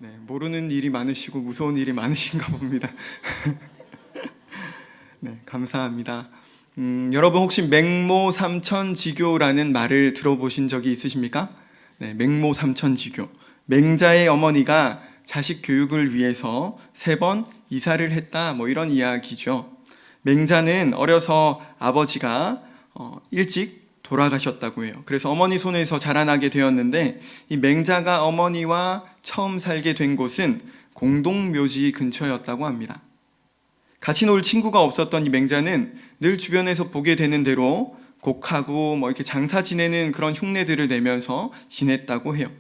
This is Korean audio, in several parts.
네, 모르는 일이 많으시고 무서운 일이 많으신가 봅니다. 네, 감사합니다. 여러분 혹시 맹모삼천지교라는 말을 들어보신 적이 있으십니까? 네, 맹모삼천지교. 맹자의 어머니가 자식 교육을 위해서 3번 이사를 했다, 뭐 이런 이야기죠. 맹자는 어려서 아버지가 일찍 돌아가셨다고 해요. 그래서 어머니 손에서 자라나게 되었는데, 이 맹자가 어머니와 처음 살게 된 곳은 공동묘지 근처였다고 합니다. 같이 놀 친구가 없었던 이 맹자는 늘 주변에서 보게 되는 대로 곡하고 이렇게 장사 지내는 그런 흉내들을 내면서 지냈다고 해요.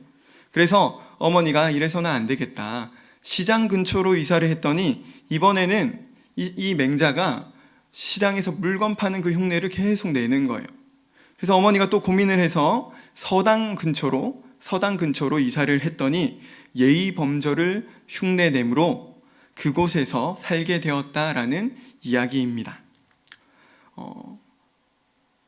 그래서 어머니가 이래서는 안 되겠다, 시장 근처로 이사를 했더니 이번에는 이 맹자가 시장에서 물건 파는 그 흉내를 계속 내는 거예요. 그래서 어머니가 또 고민을 해서 서당 근처로 이사를 했더니 예의 범절을 흉내내므로 그곳에서 살게 되었다라는 이야기입니다.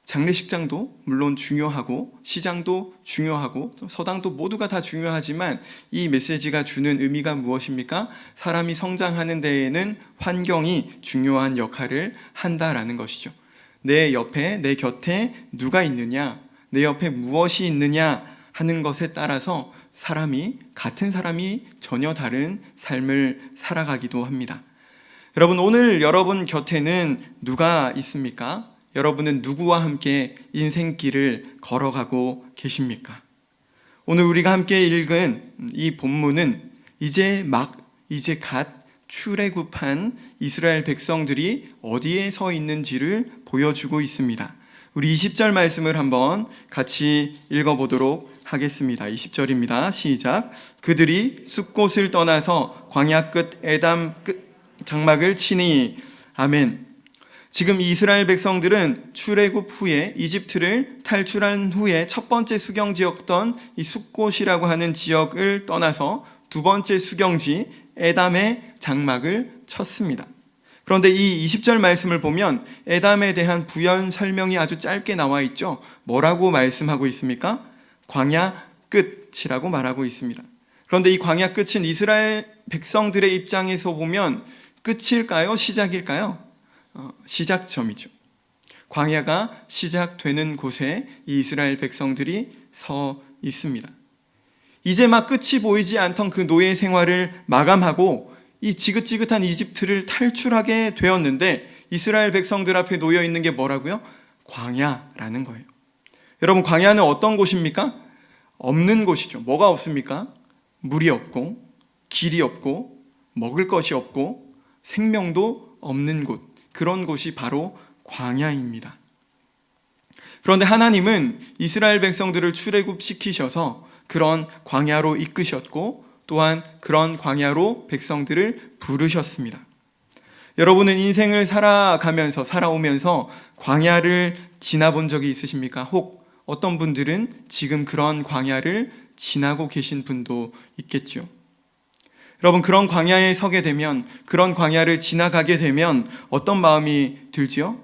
장례식장도 물론 중요하고 시장도 중요하고 서당도 모두가 다 중요하지만 이 메시지가 주는 의미가 무엇입니까? 사람이 성장하는 데에는 환경이 중요한 역할을 한다라는 것이죠. 내 옆에, 내 곁에 누가 있느냐, 내 옆에 무엇이 있느냐 하는 것에 따라서 같은 사람이 전혀 다른 삶을 살아가기도 합니다. 여러분, 오늘 여러분 곁에는 누가 있습니까? 여러분은 누구와 함께 인생길을 걸어가고 계십니까? 오늘 우리가 함께 읽은 이 본문은 이제 갓 출애굽한 이스라엘 백성들이 어디에 서 있는지를 보여주고 있습니다. 우리 20절 말씀을 한번 같이 읽어보도록 하겠습니다. 20절입니다. 시작. 그들이 숫곳을 떠나서 광야 끝 에담 끝 장막을 치니. 아멘. 지금 이스라엘 백성들은 출애굽 후에 이집트를 탈출한 후에 첫 번째 수경지였던 이 숫곳이라고 하는 지역을 떠나서 두 번째 수경지 에담의 장막을 쳤습니다. 그런데 이 20절 말씀을 보면 에담에 대한 부연 설명이 아주 짧게 나와 있죠. 뭐라고 말씀하고 있습니까? 광야 끝이라고 말하고 있습니다. 그런데 이 광야 끝은 이스라엘 백성들의 입장에서 보면 끝일까요? 시작일까요? 시작점이죠. 광야가 시작되는 곳에 이 이스라엘 백성들이 서 있습니다. 이제 막 끝이 보이지 않던 그 노예 생활을 마감하고 이 지긋지긋한 이집트를 탈출하게 되었는데 이스라엘 백성들 앞에 놓여 있는 게 뭐라고요? 광야라는 거예요. 여러분, 광야는 어떤 곳입니까? 없는 곳이죠. 뭐가 없습니까? 물이 없고 길이 없고 먹을 것이 없고 생명도 없는 곳, 그런 곳이 바로 광야입니다. 그런데 하나님은 이스라엘 백성들을 출애굽시키셔서 그런 광야로 이끄셨고 또한 그런 광야로 백성들을 부르셨습니다. 여러분은 인생을 살아오면서 광야를 지나본 적이 있으십니까? 혹 어떤 분들은 지금 그런 광야를 지나고 계신 분도 있겠죠. 여러분, 그런 광야에 서게 되면, 그런 광야를 지나가게 되면 어떤 마음이 들지요?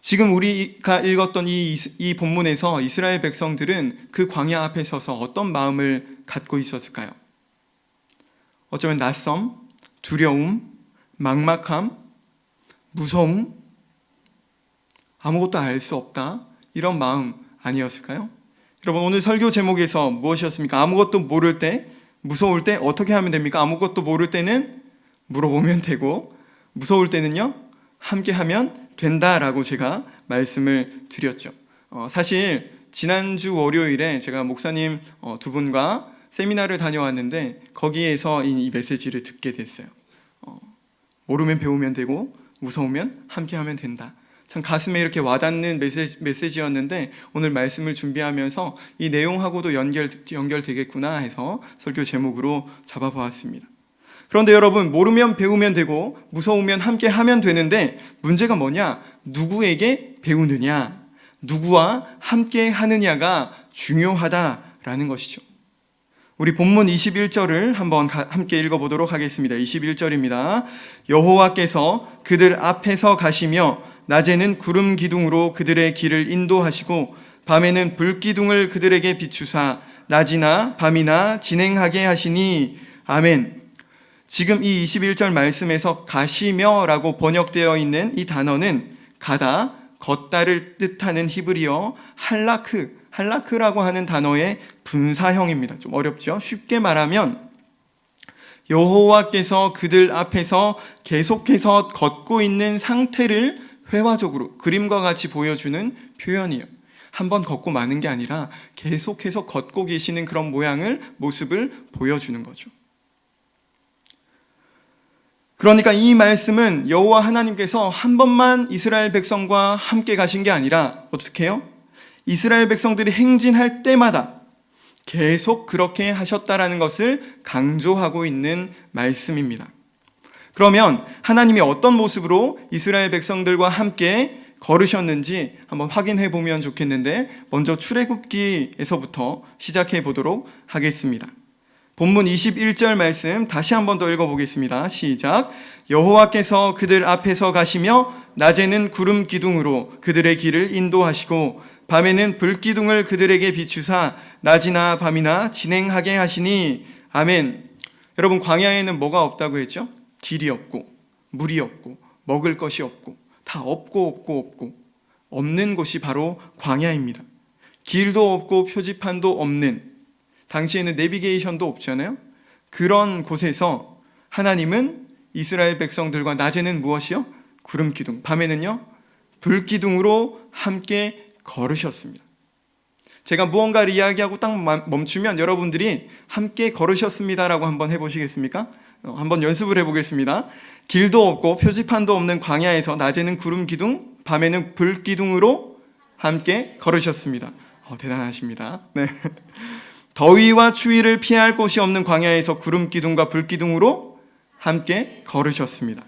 지금 우리가 읽었던 이 본문에서 이스라엘 백성들은 그 광야 앞에 서서 어떤 마음을 갖고 있었을까요? 어쩌면 낯섦, 두려움, 막막함, 무서움, 아무것도 알 수 없다, 이런 마음 아니었을까요? 여러분, 오늘 설교 제목에서 무엇이었습니까? 아무것도 모를 때, 무서울 때 어떻게 하면 됩니까? 아무것도 모를 때는 물어보면 되고, 무서울 때는요, 함께 하면 된다라고 제가 말씀을 드렸죠. 사실 지난주 월요일에 제가 목사님 두 분과 세미나를 다녀왔는데 거기에서 이 메시지를 듣게 됐어요. 모르면 배우면 되고 무서우면 함께 하면 된다. 참 가슴에 이렇게 와닿는 메시지였는데 오늘 말씀을 준비하면서 이 내용하고도 연결되겠구나 해서 설교 제목으로 잡아보았습니다. 그런데 여러분, 모르면 배우면 되고 무서우면 함께 하면 되는데 문제가 뭐냐? 누구에게 배우느냐, 누구와 함께 하느냐가 중요하다라는 것이죠. 우리 본문 21절을 한번 함께 읽어보도록 하겠습니다. 21절입니다. 여호와께서 그들 앞에서 가시며 낮에는 구름 기둥으로 그들의 길을 인도하시고 밤에는 불 기둥을 그들에게 비추사 낮이나 밤이나 진행하게 하시니. 아멘. 지금 이 21절 말씀에서 가시며 라고 번역되어 있는 이 단어는 가다, 걷다를 뜻하는 히브리어 할라크라고 하는 단어의 분사형입니다. 좀 어렵죠? 쉽게 말하면 여호와께서 그들 앞에서 계속해서 걷고 있는 상태를 회화적으로 그림과 같이 보여주는 표현이에요. 한번 걷고 마는 게 아니라 계속해서 걷고 계시는 그런 모습을 보여주는 거죠. 그러니까 이 말씀은 여호와 하나님께서 한 번만 이스라엘 백성과 함께 가신 게 아니라 어떻게 해요? 이스라엘 백성들이 행진할 때마다 계속 그렇게 하셨다라는 것을 강조하고 있는 말씀입니다. 그러면 하나님이 어떤 모습으로 이스라엘 백성들과 함께 걸으셨는지 한번 확인해 보면 좋겠는데, 먼저 출애굽기에서부터 시작해 보도록 하겠습니다. 본문 21절 말씀 다시 한번 더 읽어보겠습니다. 시작. 여호와께서 그들 앞에서 가시며 낮에는 구름 기둥으로 그들의 길을 인도하시고 밤에는 불기둥을 그들에게 비추사 낮이나 밤이나 진행하게 하시니. 아멘. 여러분, 광야에는 뭐가 없다고 했죠? 길이 없고 물이 없고 먹을 것이 없고 다 없고 없는 곳이 바로 광야입니다. 길도 없고 표지판도 없는, 당시에는 내비게이션도 없잖아요. 그런 곳에서 하나님은 이스라엘 백성들과 낮에는 무엇이요? 구름 기둥, 밤에는요? 불기둥으로 함께 걸으셨습니다. 제가 무언가를 이야기하고 딱 멈추면 여러분들이 함께 걸으셨습니다라고 한번 해보시겠습니까? 한번 연습을 해보겠습니다. 길도 없고 표지판도 없는 광야에서 낮에는 구름 기둥, 밤에는 불기둥으로 함께 걸으셨습니다. 대단하십니다. 네. 더위와 추위를 피할 곳이 없는 광야에서 구름 기둥과 불기둥으로 함께 걸으셨습니다.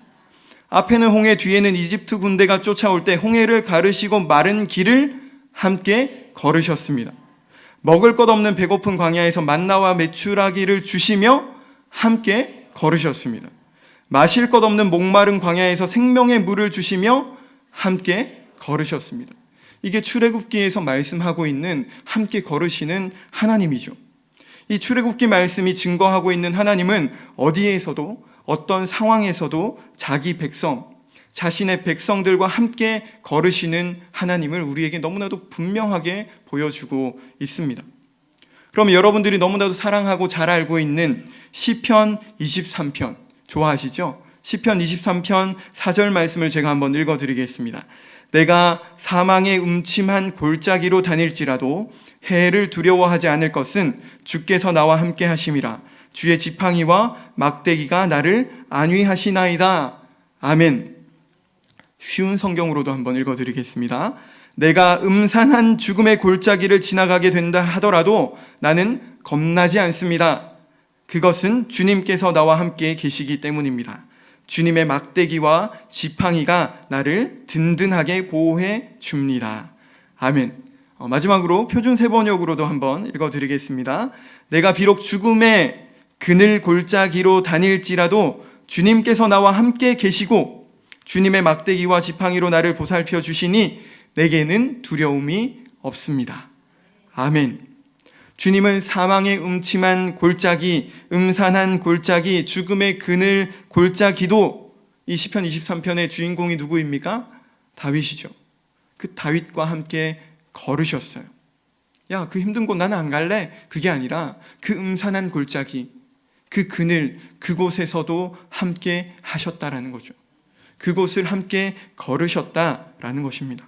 앞에는 홍해, 뒤에는 이집트 군대가 쫓아올 때 홍해를 가르시고 마른 길을 함께 걸으셨습니다. 먹을 것 없는 배고픈 광야에서 만나와 메추라기를 주시며 함께 걸으셨습니다. 마실 것 없는 목마른 광야에서 생명의 물을 주시며 함께 걸으셨습니다. 이게 출애굽기에서 말씀하고 있는 함께 걸으시는 하나님이죠. 이 출애굽기 말씀이 증거하고 있는 하나님은 어디에서도 어떤 상황에서도 자기 백성, 자신의 백성들과 함께 걸으시는 하나님을 우리에게 너무나도 분명하게 보여주고 있습니다. 그럼 여러분들이 너무나도 사랑하고 잘 알고 있는 시편 23편 좋아하시죠? 시편 23편 4절 말씀을 제가 한번 읽어드리겠습니다. 내가 사망의 음침한 골짜기로 다닐지라도 해를 두려워하지 않을 것은 주께서 나와 함께 하심이라. 주의 지팡이와 막대기가 나를 안위하시나이다. 아멘. 쉬운 성경으로도 한번 읽어드리겠습니다. 내가 음산한 죽음의 골짜기를 지나가게 된다 하더라도 나는 겁나지 않습니다. 그것은 주님께서 나와 함께 계시기 때문입니다. 주님의 막대기와 지팡이가 나를 든든하게 보호해 줍니다. 아멘. 마지막으로 표준 세번역으로도 한번 읽어드리겠습니다. 내가 비록 죽음의 그늘 골짜기로 다닐지라도 주님께서 나와 함께 계시고 주님의 막대기와 지팡이로 나를 보살펴 주시니 내게는 두려움이 없습니다. 아멘. 주님은 사망의 음침한 골짜기, 음산한 골짜기, 죽음의 그늘 골짜기도 이 시편 23편의 주인공이 누구입니까? 다윗이죠. 그 다윗과 함께 걸으셨어요. 야, 그 힘든 곳 나는 안 갈래. 그게 아니라 그 음산한 골짜기, 그 그늘, 그곳에서도 함께 하셨다라는 거죠. 그곳을 함께 걸으셨다라는 것입니다.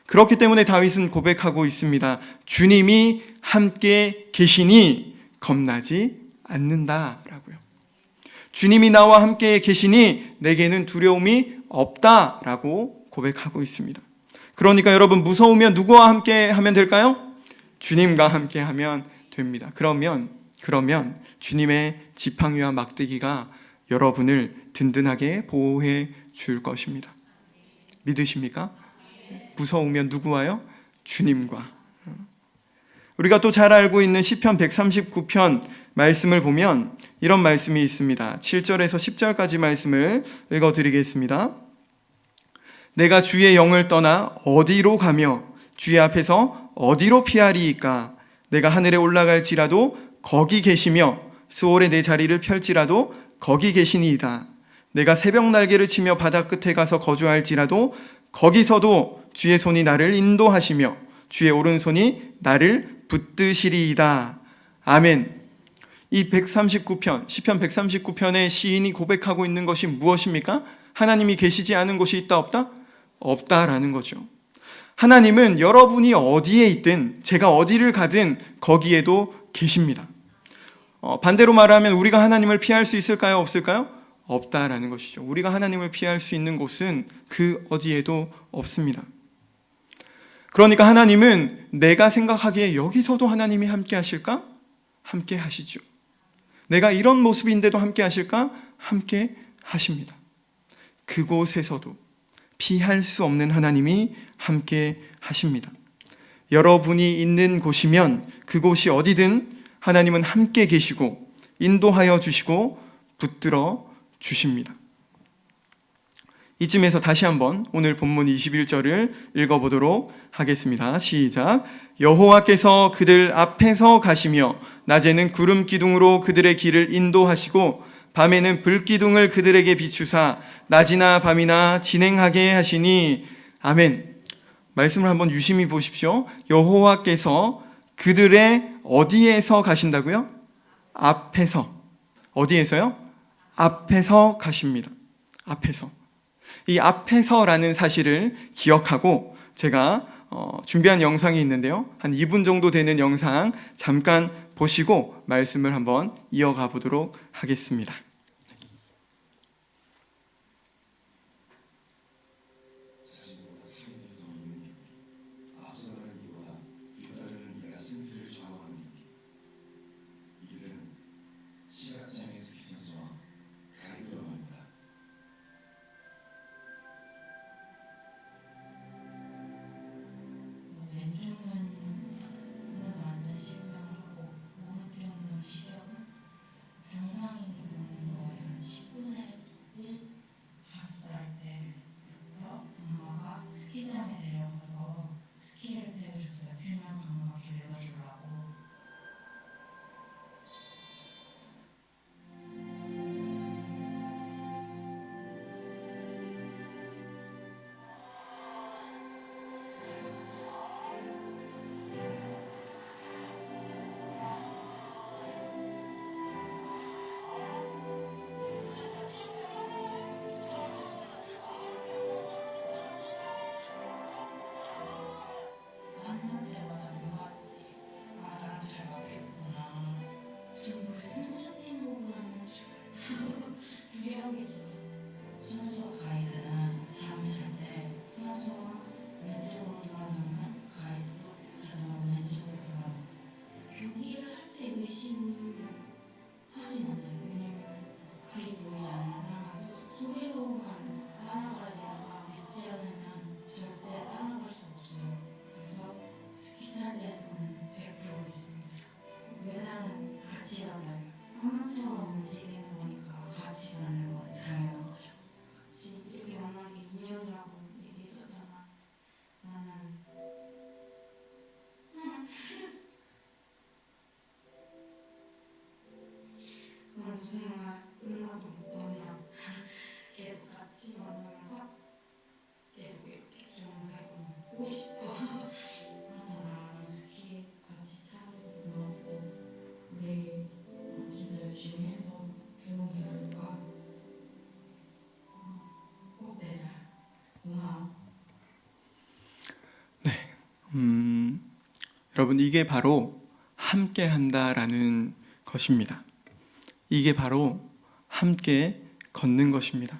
그렇기 때문에 다윗은 고백하고 있습니다. 주님이 함께 계시니 겁나지 않는다라고요. 주님이 나와 함께 계시니 내게는 두려움이 없다라고 고백하고 있습니다. 그러니까 여러분, 무서우면 누구와 함께 하면 될까요? 주님과 함께 하면 됩니다. 그러면 주님의 지팡이와 막대기가 여러분을 든든하게 보호해 줄 것입니다. 믿으십니까? 무서우면 누구와요? 주님과. 우리가 또 잘 알고 있는 시편 139편 말씀을 보면 이런 말씀이 있습니다. 7절에서 10절까지 말씀을 읽어드리겠습니다. 내가 주의 영을 떠나 어디로 가며 주의 앞에서 어디로 피하리이까? 내가 하늘에 올라갈지라도 거기 계시며 수월에 내 자리를 펼지라도 거기 계시니이다. 내가 새벽 날개를 치며 바다 끝에 가서 거주할지라도 거기서도 주의 손이 나를 인도하시며 주의 오른손이 나를 붙드시리이다. 아멘. 이 139편, 시편 139편의 시인이 고백하고 있는 것이 무엇입니까? 하나님이 계시지 않은 곳이 있다 없다? 없다라는 거죠. 하나님은 여러분이 어디에 있든 제가 어디를 가든 거기에도 계십니다. 반대로 말하면 우리가 하나님을 피할 수 있을까요? 없을까요? 없다라는 것이죠. 우리가 하나님을 피할 수 있는 곳은 그 어디에도 없습니다. 그러니까 하나님은 내가 생각하기에 여기서도 하나님이 함께 하실까? 함께 하시죠. 내가 이런 모습인데도 함께 하실까? 함께 하십니다. 그곳에서도 피할 수 없는 하나님이 함께 하십니다. 여러분이 있는 곳이면 그곳이 어디든 하나님은 함께 계시고 인도하여 주시고 붙들어 주십니다. 이쯤에서 다시 한번 오늘 본문 21절을 읽어보도록 하겠습니다. 시작. 여호와께서 그들 앞에서 가시며 낮에는 구름 기둥으로 그들의 길을 인도하시고 밤에는 불기둥을 그들에게 비추사 낮이나 밤이나 진행하게 하시니. 아멘. 말씀을 한번 유심히 보십시오. 여호와께서 그들의 어디에서 가신다고요? 앞에서. 어디에서요? 앞에서 가십니다. 앞에서. 이 앞에서라는 사실을 기억하고 제가 준비한 영상이 있는데요. 한 2분 정도 되는 영상 잠깐 보시고 말씀을 한번 이어가 보도록 하겠습니다. 정말 음악도 뭐냐 계속 같이 만나면서 계속 이렇게 정말 보고 싶어. 그래서 나랑 스키 같이 타고 너무 우리 진짜 열심히 해서 좋은 결과 꼭 내자. 고마워. 네, 여러분 이게 바로 함께 한다라는 것입니다. 이게 바로 함께 걷는 것입니다.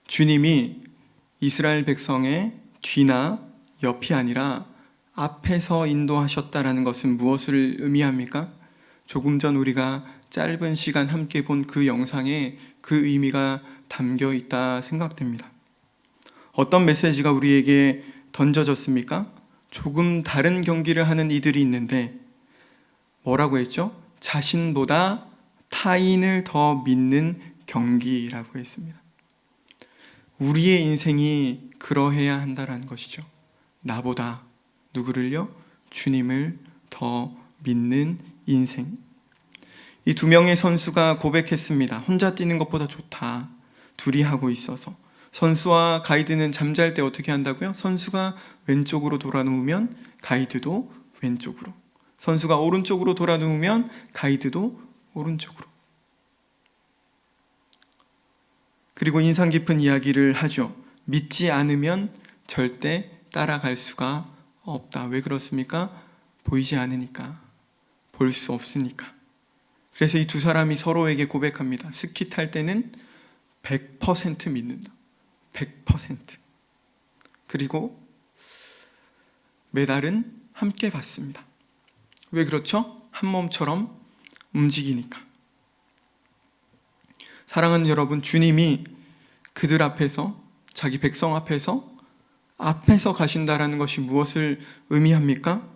주님이 이스라엘 백성의 뒤나 옆이 아니라 앞에서 인도하셨다라는 것은 무엇을 의미합니까? 조금 전 우리가 짧은 시간 함께 본 그 영상에 그 의미가 담겨 있다 생각됩니다. 어떤 메시지가 우리에게 던져졌습니까? 조금 다른 경기를 하는 이들이 있는데 뭐라고 했죠? 자신보다 타인을 더 믿는 경기라고 했습니다. 우리의 인생이 그러해야 한다는 것이죠. 나보다 누구를요? 주님을 더 믿는 인생. 이 두 명의 선수가 고백했습니다. 혼자 뛰는 것보다 좋다. 둘이 하고 있어서. 선수와 가이드는 잠잘 때 어떻게 한다고요? 선수가 왼쪽으로 돌아 누우면 가이드도 왼쪽으로. 선수가 오른쪽으로 돌아 누우면 가이드도 오른쪽으로. 그리고 인상 깊은 이야기를 하죠. 믿지 않으면 절대 따라갈 수가 없다. 왜 그렇습니까? 보이지 않으니까. 볼 수 없으니까. 그래서 이 두 사람이 서로에게 고백합니다. 스키 탈 때는 100% 믿는다. 100%. 그리고 메달은 함께 받습니다. 왜 그렇죠? 한 몸처럼 움직이니까. 사랑하는 여러분, 주님이 그들 앞에서, 자기 백성 앞에서 가신다라는 것이 무엇을 의미합니까?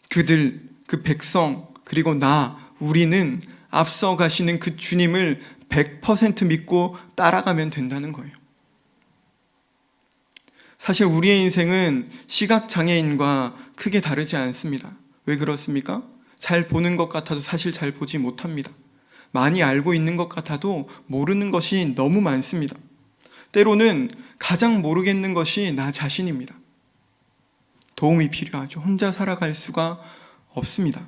그들, 그 백성, 그리고 우리는 앞서 가시는 그 주님을 100% 믿고 따라가면 된다는 거예요. 사실 우리의 인생은 시각장애인과 크게 다르지 않습니다. 왜 그렇습니까? 잘 보는 것 같아도 사실 잘 보지 못합니다. 많이 알고 있는 것 같아도 모르는 것이 너무 많습니다. 때로는 가장 모르겠는 것이 나 자신입니다. 도움이 필요하죠. 혼자 살아갈 수가 없습니다.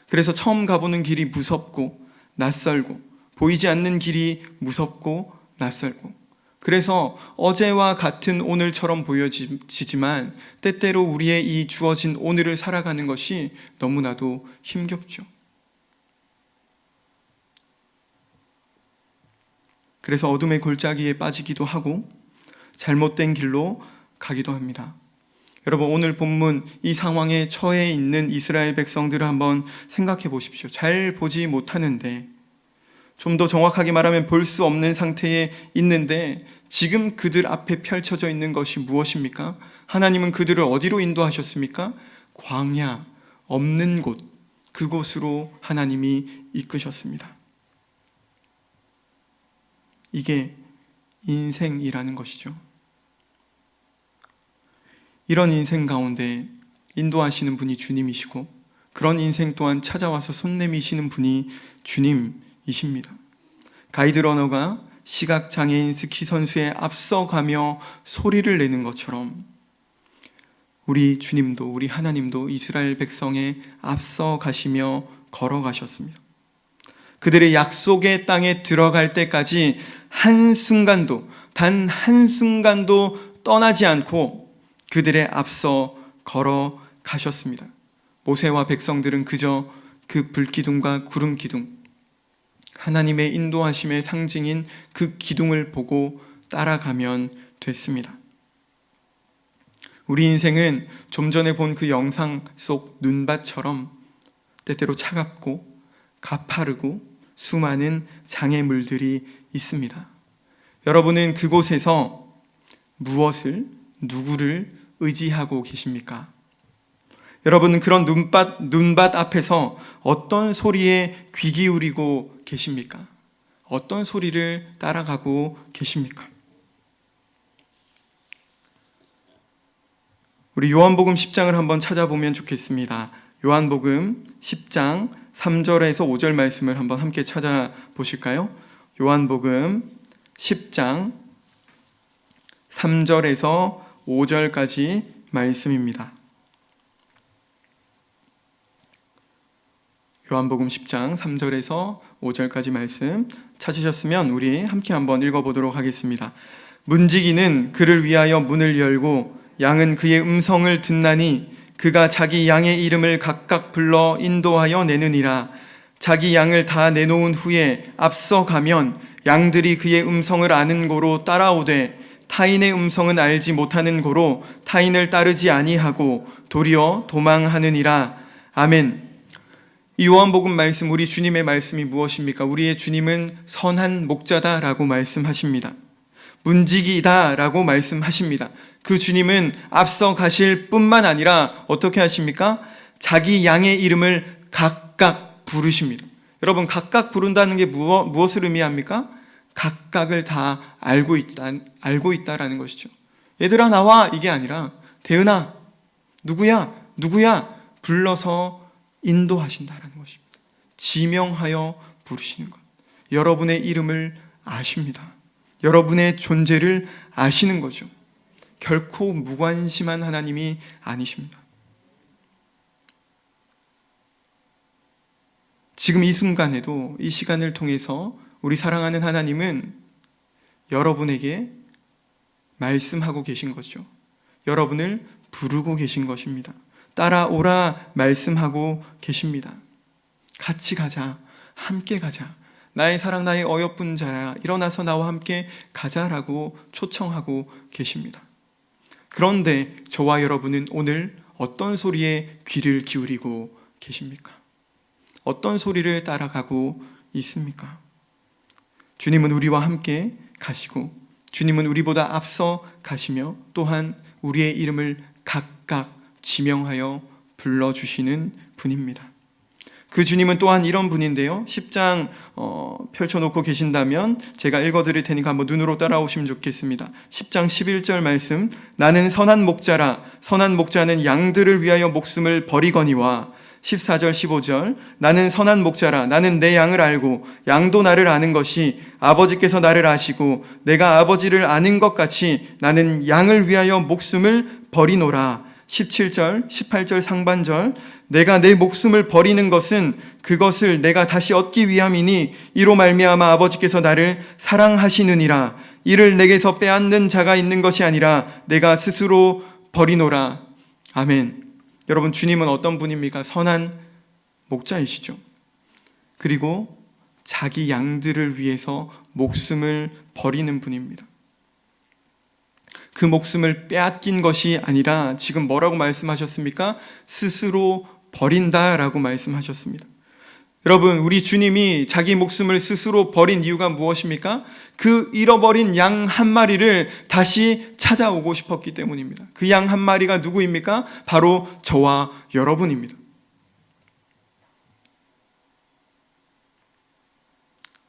그래서 처음 가보는 길이 무섭고 낯설고, 보이지 않는 길이 무섭고 낯설고, 그래서 어제와 같은 오늘처럼 보여지지만 때때로 우리의 이 주어진 오늘을 살아가는 것이 너무나도 힘겹죠. 그래서 어둠의 골짜기에 빠지기도 하고 잘못된 길로 가기도 합니다. 여러분, 오늘 본문 이 상황에 처해 있는 이스라엘 백성들을 한번 생각해 보십시오. 잘 보지 못하는데, 좀 더 정확하게 말하면 볼 수 없는 상태에 있는데 지금 그들 앞에 펼쳐져 있는 것이 무엇입니까? 하나님은 그들을 어디로 인도하셨습니까? 광야, 없는 곳, 그곳으로 하나님이 이끄셨습니다. 이게 인생이라는 것이죠. 이런 인생 가운데 인도하시는 분이 주님이시고, 그런 인생 또한 찾아와서 손 내미시는 분이 주님이십니다. 가이드 러너가 시각장애인 스키 선수에 앞서가며 소리를 내는 것처럼 우리 주님도, 우리 하나님도 이스라엘 백성에 앞서 가시며 걸어가셨습니다. 그들의 약속의 땅에 들어갈 때까지 한순간도, 단 한순간도 떠나지 않고 그들의 앞서 걸어가셨습니다. 모세와 백성들은 그저 그 불기둥과 구름기둥, 하나님의 인도하심의 상징인 그 기둥을 보고 따라가면 됐습니다. 우리 인생은 좀 전에 본 그 영상 속 눈밭처럼 때때로 차갑고 가파르고 수많은 장애물들이 있습니다. 여러분은 그곳에서 무엇을, 누구를 의지하고 계십니까? 여러분은 그런 눈밭 앞에서 어떤 소리에 귀 기울이고 계십니까? 어떤 소리를 따라가고 계십니까? 우리 요한복음 10장을 한번 찾아보면 좋겠습니다. 요한복음 10장 3절에서 5절 말씀을 한번 함께 찾아보실까요? 요한복음 10장 3절에서 5절까지 말씀입니다. 요한복음 10장 3절에서 5절까지 말씀 찾으셨으면 우리 함께 한번 읽어보도록 하겠습니다. 문지기는 그를 위하여 문을 열고 양은 그의 음성을 듣나니 그가 자기 양의 이름을 각각 불러 인도하여 내느니라. 자기 양을 다 내놓은 후에 앞서 가면 양들이 그의 음성을 아는 고로 따라오되 타인의 음성은 알지 못하는 고로 타인을 따르지 아니하고 도리어 도망하느니라. 아멘. 이 요한복음 말씀, 우리 주님의 말씀이 무엇입니까? 우리의 주님은 선한 목자다라고 말씀하십니다. 문지기다라고 말씀하십니다. 그 주님은 앞서 가실 뿐만 아니라 어떻게 하십니까? 자기 양의 이름을 각각 부르십니다. 여러분, 각각 부른다는 게 무엇을 의미합니까? 각각을 다 알고 있다라는 것이죠. 얘들아 나와, 이게 아니라 대은아, 누구야? 불러서 인도하신다라는 것입니다. 지명하여 부르시는 것. 여러분의 이름을 아십니다. 여러분의 존재를 아시는 거죠. 결코 무관심한 하나님이 아니십니다. 지금 이 순간에도 이 시간을 통해서 우리 사랑하는 하나님은 여러분에게 말씀하고 계신 거죠. 여러분을 부르고 계신 것입니다. 따라오라 말씀하고 계십니다. 같이 가자, 함께 가자. 나의 사랑, 나의 어여쁜 자야, 일어나서 나와 함께 가자라고 초청하고 계십니다. 그런데 저와 여러분은 오늘 어떤 소리에 귀를 기울이고 계십니까? 어떤 소리를 따라가고 있습니까? 주님은 우리와 함께 가시고 주님은 우리보다 앞서 가시며 또한 우리의 이름을 각각 지명하여 불러주시는 분입니다. 그 주님은 또한 이런 분인데요. 10장 펼쳐놓고 계신다면 제가 읽어드릴 테니까 한번 눈으로 따라오시면 좋겠습니다. 10장 11절 말씀, 나는 선한 목자라. 선한 목자는 양들을 위하여 목숨을 버리거니와 14절 15절, 나는 선한 목자라. 나는 내 양을 알고 양도 나를 아는 것이 아버지께서 나를 아시고 내가 아버지를 아는 것 같이 나는 양을 위하여 목숨을 버리노라. 17절, 18절 상반절, 내가 내 목숨을 버리는 것은 그것을 내가 다시 얻기 위함이니 이로 말미암아 아버지께서 나를 사랑하시느니라. 이를 내게서 빼앗는 자가 있는 것이 아니라 내가 스스로 버리노라. 아멘. 여러분, 주님은 어떤 분입니까? 선한 목자이시죠. 그리고 자기 양들을 위해서 목숨을 버리는 분입니다. 그 목숨을 빼앗긴 것이 아니라 지금 뭐라고 말씀하셨습니까? 스스로 버린다라고 말씀하셨습니다. 여러분, 우리 주님이 자기 목숨을 스스로 버린 이유가 무엇입니까? 그 잃어버린 양 한 마리를 다시 찾아오고 싶었기 때문입니다. 그 양 한 마리가 누구입니까? 바로 저와 여러분입니다.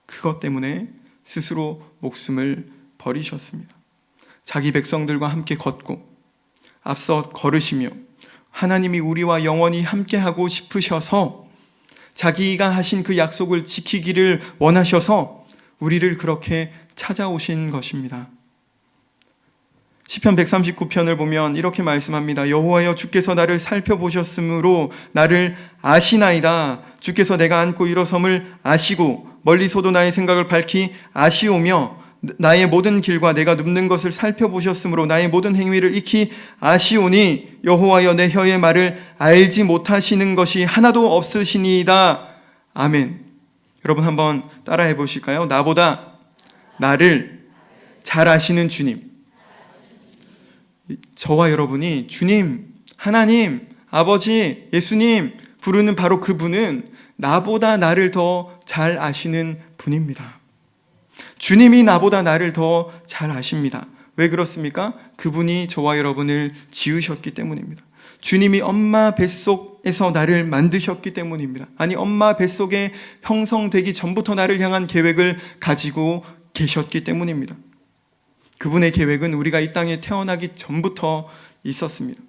그것 때문에 스스로 목숨을 버리셨습니다. 자기 백성들과 함께 걷고 앞서 걸으시며 하나님이 우리와 영원히 함께하고 싶으셔서 자기가 하신 그 약속을 지키기를 원하셔서 우리를 그렇게 찾아오신 것입니다. 시편 139편을 보면 이렇게 말씀합니다. 여호와여, 주께서 나를 살펴보셨으므로 나를 아시나이다. 주께서 내가 앉고 일어섬을 아시고 멀리서도 나의 생각을 밝히 아시오며 나의 모든 길과 내가 눕는 것을 살펴보셨으므로 나의 모든 행위를 익히 아시오니 여호와여, 내 혀의 말을 알지 못하시는 것이 하나도 없으시니이다. 아멘. 여러분 한번 따라해 보실까요? 나보다 나를 잘 아시는 주님. 저와 여러분이 주님, 하나님, 아버지, 예수님 부르는 바로 그분은 나보다 나를 더 잘 아시는 분입니다. 주님이 나보다 나를 더 잘 아십니다. 왜 그렇습니까? 그분이 저와 여러분을 지으셨기 때문입니다. 주님이 엄마 뱃속에서 나를 만드셨기 때문입니다. 아니, 엄마 뱃속에 형성되기 전부터 나를 향한 계획을 가지고 계셨기 때문입니다. 그분의 계획은 우리가 이 땅에 태어나기 전부터 있었습니다.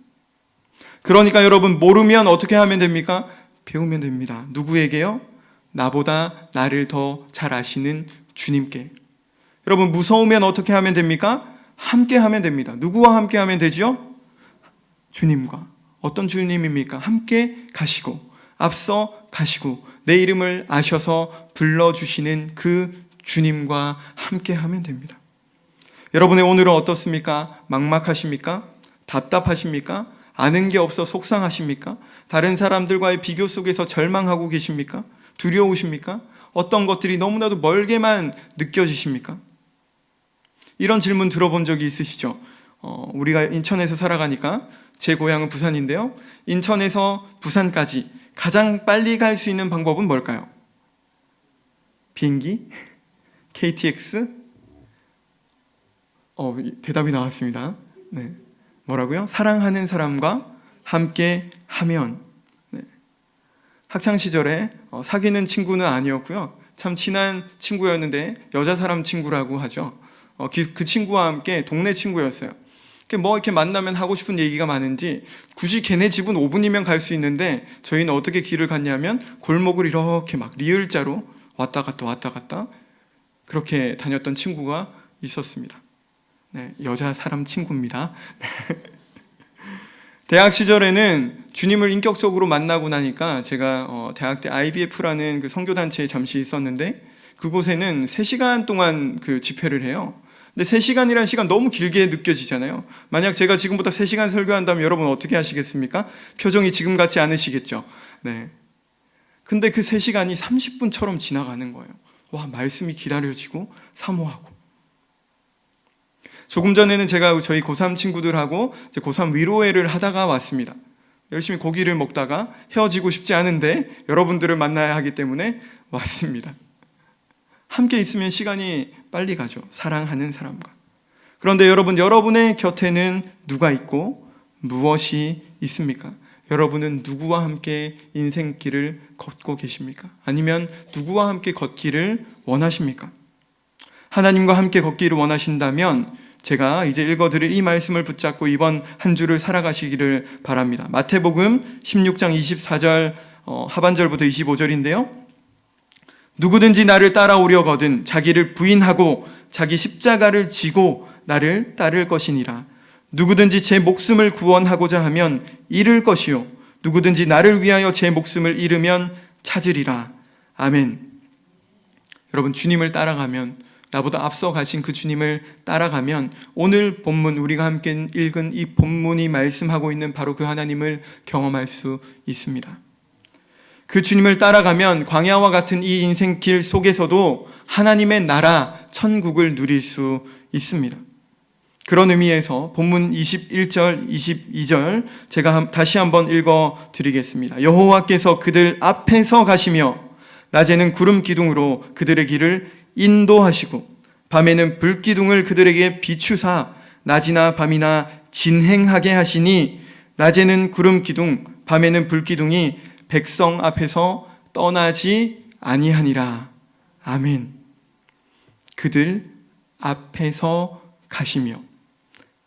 그러니까 여러분, 모르면 어떻게 하면 됩니까? 배우면 됩니다. 누구에게요? 나보다 나를 더 잘 아시는 주님께. 여러분, 무서우면 어떻게 하면 됩니까? 함께 하면 됩니다. 누구와 함께 하면 되죠? 주님과. 어떤 주님입니까? 함께 가시고 앞서 가시고 내 이름을 아셔서 불러주시는 그 주님과 함께 하면 됩니다. 여러분의 오늘은 어떻습니까? 막막하십니까? 답답하십니까? 아는 게 없어 속상하십니까? 다른 사람들과의 비교 속에서 절망하고 계십니까? 두려우십니까? 어떤 것들이 너무나도 멀게만 느껴지십니까? 이런 질문 들어본 적이 있으시죠? 우리가 인천에서 살아가니까, 제 고향은 부산인데요, 인천에서 부산까지 가장 빨리 갈 수 있는 방법은 뭘까요? 비행기? KTX? 대답이 나왔습니다. 네. 뭐라고요? 사랑하는 사람과 함께 하면. 네. 학창시절에 사귀는 친구는 아니었고요, 참 친한 친구였는데 여자 사람 친구라고 하죠. 그 친구와 함께 동네 친구였어요. 이렇게 만나면 하고 싶은 얘기가 많은지 굳이 걔네 집은 5분이면 갈 수 있는데 저희는 어떻게 길을 갔냐면 골목을 이렇게 막 리을자로 왔다 갔다 그렇게 다녔던 친구가 있었습니다. 네, 여자 사람 친구입니다. 대학 시절에는 주님을 인격적으로 만나고 나니까 제가 대학 때 IBF라는 그 선교단체에 잠시 있었는데 그곳에는 3시간 동안 그 집회를 해요. 근데 3시간이라는 시간 너무 길게 느껴지잖아요. 만약 제가 지금부터 3시간 설교한다면 여러분 어떻게 하시겠습니까? 표정이 지금 같지 않으시겠죠? 네. 근데 그 3시간이 30분처럼 지나가는 거예요. 와, 말씀이 기다려지고 사모하고. 조금 전에는 제가 저희 고3 친구들하고 이제 고3 위로회를 하다가 왔습니다. 열심히 고기를 먹다가 헤어지고 싶지 않은데 여러분들을 만나야 하기 때문에 왔습니다. 함께 있으면 시간이 빨리 가죠. 사랑하는 사람과. 그런데 여러분, 여러분의 곁에는 누가 있고 무엇이 있습니까? 여러분은 누구와 함께 인생길을 걷고 계십니까? 아니면 누구와 함께 걷기를 원하십니까? 하나님과 함께 걷기를 원하신다면 제가 이제 읽어드릴 이 말씀을 붙잡고 이번 한 주를 살아가시기를 바랍니다. 마태복음 16장 24절 하반절부터 25절인데요. 누구든지 나를 따라오려거든 자기를 부인하고 자기 십자가를 지고 나를 따를 것이니라. 누구든지 제 목숨을 구원하고자 하면 잃을 것이요 누구든지 나를 위하여 제 목숨을 잃으면 찾으리라. 아멘. 여러분, 주님을 따라가면, 나보다 앞서 가신 그 주님을 따라가면 오늘 본문, 우리가 함께 읽은 이 본문이 말씀하고 있는 바로 그 하나님을 경험할 수 있습니다. 그 주님을 따라가면 광야와 같은 이 인생길 속에서도 하나님의 나라, 천국을 누릴 수 있습니다. 그런 의미에서 본문 21절, 22절 제가 다시 한번 읽어드리겠습니다. 여호와께서 그들 앞에서 가시며 낮에는 구름 기둥으로 그들의 길을 인도하시고 밤에는 불기둥을 그들에게 비추사 낮이나 밤이나 진행하게 하시니 낮에는 구름 기둥, 밤에는 불기둥이 백성 앞에서 떠나지 아니하니라. 아멘. 그들 앞에서 가시며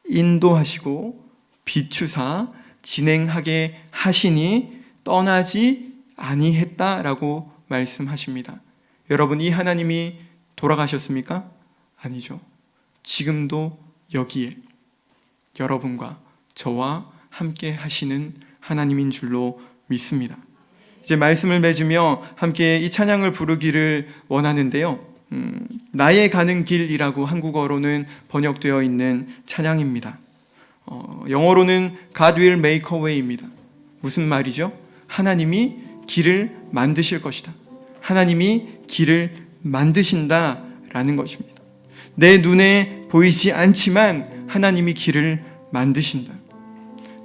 인도하시고 비추사 진행하게 하시니 떠나지 아니했다라고 말씀하십니다. 여러분, 이 하나님이 돌아가셨습니까? 아니죠. 지금도 여기에 여러분과 저와 함께 하시는 하나님인 줄로 믿습니다. 이제 말씀을 맺으며 함께 이 찬양을 부르기를 원하는데요. 나의 가는 길이라고 한국어로는 번역되어 있는 찬양입니다. 영어로는 God will make a way입니다. 무슨 말이죠? 하나님이 길을 만드실 것이다. 하나님이 길을 만드신다라는 것입니다. 내 눈에 보이지 않지만 하나님이 길을 만드신다.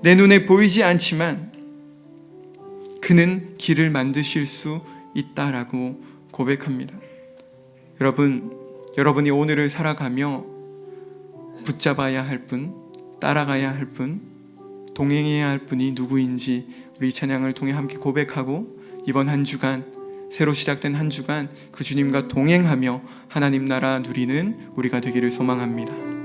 내 눈에 보이지 않지만 그는 길을 만드실 수 있다라고 고백합니다. 여러분이 오늘을 살아가며 붙잡아야 할 분, 따라가야 할 분, 동행해야 할 분이 누구인지 우리 찬양을 통해 함께 고백하고 이번 한 주간, 새로 시작된 한 주간 그 주님과 동행하며 하나님 나라 누리는 우리가 되기를 소망합니다.